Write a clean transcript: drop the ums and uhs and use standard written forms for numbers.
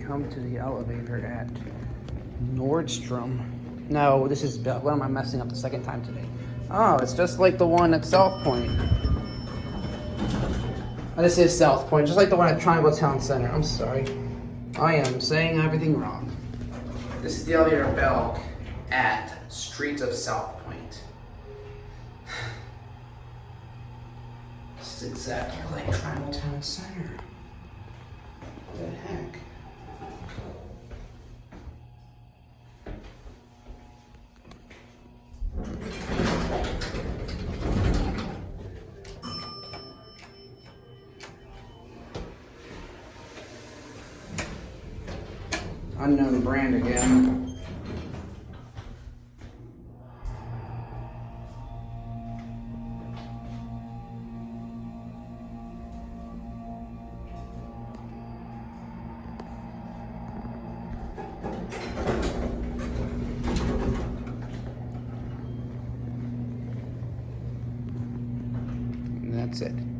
come to the elevator at Nordstrom. No, this is Belk. What am I messing up the second time today? Oh, it's just like the one at Southpoint. Oh, this is Southpoint, just like the one at Triangle Town Center. I'm sorry. I am saying everything wrong. This is the elevator at Belk at Streets of Southpoint. This is exactly like Triangle Town Center. What the heck? Unknown brand again. And that's it.